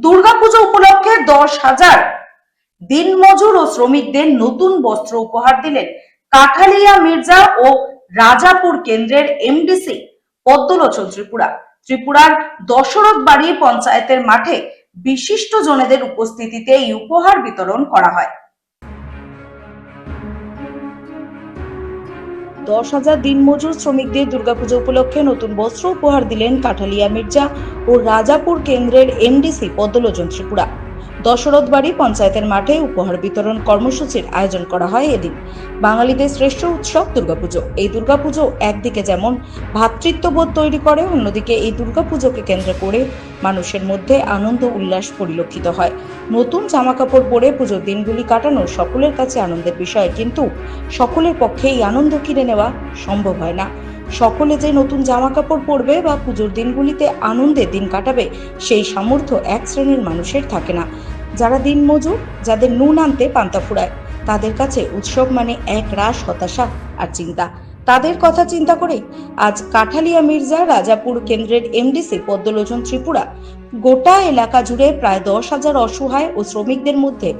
দুর্গাপুজো উপলক্ষে 10,000 দিনমজুর ও শ্রমিকদের নতুন বস্ত্র উপহার দিলেন কাঠালিয়া মির্জা ও রাজাপুর কেন্দ্রের এমডিসি পদ্মলোচন ত্রিপুরা। ত্রিপুরার দশরথ বাড়ি পঞ্চায়েতের মাঠে বিশিষ্ট জনেদের উপস্থিতিতে এই উপহার বিতরণ করা হয়। 10,000 দিনমজুর শ্রমিকদের দুর্গাপুজো উপলক্ষে নতুন বস্ত্র উপহার দিলেন কাঠালিয়া মির্জা ও রাজাপুর কেন্দ্রের এমডিসি পদ্মলোচন ত্রিপুরা। দশরথ বাড়ি পঞ্চায়েতের মাঠে উপহার বিতরণ কর্মসূচির আয়োজন করা হয় এদিন। বাঙালিদের শ্রেষ্ঠ উৎসব দুর্গাপুজো। এই দুর্গাপুজো একদিকে যেমন ভ্রাতৃত্ববোধ তৈরি করে, অন্যদিকে এই দুর্গাপুজোকে কেন্দ্র করে মানুষের মধ্যে আনন্দ উল্লাস পরিলক্ষিত হয়। নতুন জামা কাপড় পরে পুজোর দিনগুলি কাটানো সকলের কাছে আনন্দের বিষয়, কিন্তু সকলের পক্ষে এই আনন্দ কিনে নেওয়া সম্ভব হয় না। সকলে যে নতুন জামা কাপড় পরবে বা পুজোর দিনগুলিতে আনন্দে দিন কাটাবে সেই সামর্থ্য এক শ্রেণীর মানুষের থাকে না। যারা দিনমজুর, যাদের নুন আনতে পান্তা ফুরায়, তাদের কাছে উৎসব মানে এক রাশ হতাশা আর চিন্তা। তাদের কথা চিন্তা করে আজ কাঠালিয়া মির্জা রাজাপুর কেন্দ্রের এমডিসি পদ্মলোচন ত্রিপুরা গোটা এলাকা জুড়ে প্রায় 10,000 অসহায় ও শ্রমিকদের মধ্যে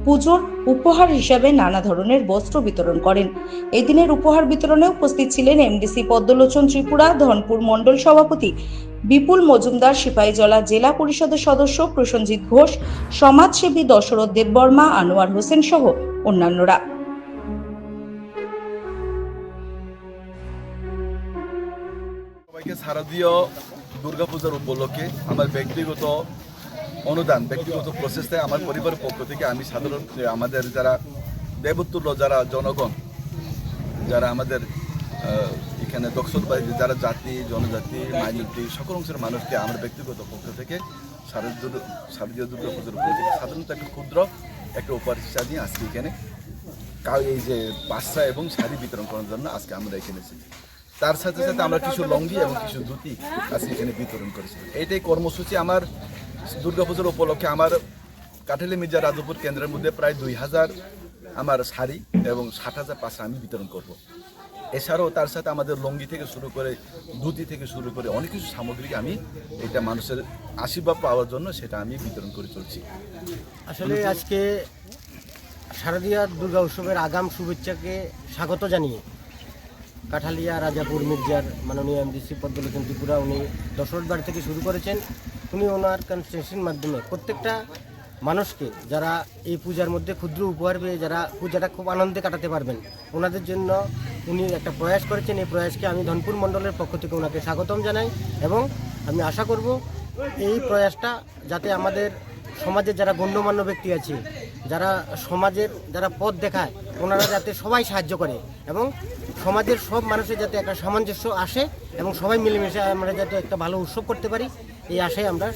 পুজোর উপহার হিসাবে নানা ধরনের বস্ত্র বিতরণ করেন। এই দিনের উপহার বিতরণে উপস্থিত ছিলেন এমডিসি পদ্মলোচন ত্রিপুরা ধনপুর মণ্ডল সভাপতি বিপুল মজুমদার, সিপাহীজলা জেলা পরিষদের সদস্য প্রসেনজিৎ ঘোষ, সমাজসেবী দশরথ দেববর্মা, আনোয়ার হোসেন সহ অন্যান্যরা। সবাইকে শারদীয় দুর্গাপূজার উপলক্ষে আমার ব্যক্তিগত অনুদান, ব্যক্তিগত প্রচেষ্টা, আমার পরিবারের পক্ষ থেকে আমি সাধারণ আমাদের যারা দেবতুল্য যারা জনগণ, যারা আমাদের এখানে দক্ষিণ বাড়িতে যারা জাতি জনজাতি মাইনরিটি সকল অংশের মানুষকে আমার ব্যক্তিগত পক্ষ থেকে শারদীয় দুর্গাপূজার উপলক্ষে সাধারণত একটা ক্ষুদ্র একটা উপহার হিসাবে নিয়ে আজকে এখানে এই যে বাসা এবং শাড়ি বিতরণ করার জন্য আজকে আমরা এখানে এসেছি। তার সাথে সাথে আমরা কিছু লঙ্গি এবং কিছু ধুতি আজকে এখানে বিতরণ করেছি। এইটাই কর্মসূচি আমার দুর্গাপুজোর উপলক্ষে। আমার কাঠালিয়া মির্জা রাজাপুর কেন্দ্রের মধ্যে প্রায় 2,000 আমার শাড়ি এবং 60,000 পাশা আমি বিতরণ করব। এছাড়াও তার সাথে আমাদের লঙ্গি থেকে শুরু করে ধুতি থেকে শুরু করে অনেক কিছু সামগ্রী আমি এটা মানুষের আশীর্বাদ পাওয়ার জন্য সেটা আমি বিতরণ করে চলছি। আসলে আজকে শারদীয় দুর্গা উৎসবের আগাম শুভেচ্ছাকে স্বাগত জানিয়ে কাঠালিয়া রাজাপুর মির্জার মাননীয় এমডিসি পদ্মলোচন ত্রিপুরা উনি দশরথ বাড়ি থেকে শুরু করেছেন। উনি ওনার কনস্টিটিউশনের মাধ্যমে প্রত্যেকটা মানুষকে যারা এই পূজার মধ্যে ক্ষুদ্র উপহার পেয়ে যারা পূজাটা খুব আনন্দে কাটাতে পারবেন ওনাদের জন্য উনি একটা প্রয়াস করেছেন। এই প্রয়াসকে আমি ধনপুর মণ্ডলের পক্ষ থেকে ওনাকে স্বাগতম জানাই এবং আমি আশা করব এই প্রয়াসটা যাতে আমাদের সমাজের যারা গণ্যমান্য ব্যক্তি আছে, যারা সমাজের যারা পথ দেখায়, ওনারা যাতে সবাই সাহায্য করে এবং সমাজের সব মানুষের যাতে একটা সামঞ্জস্য আসে এবং সবাই মিলেমিশে আমরা যাতে একটা ভালো উৎসব করতে পারি, এই আশায় আমরা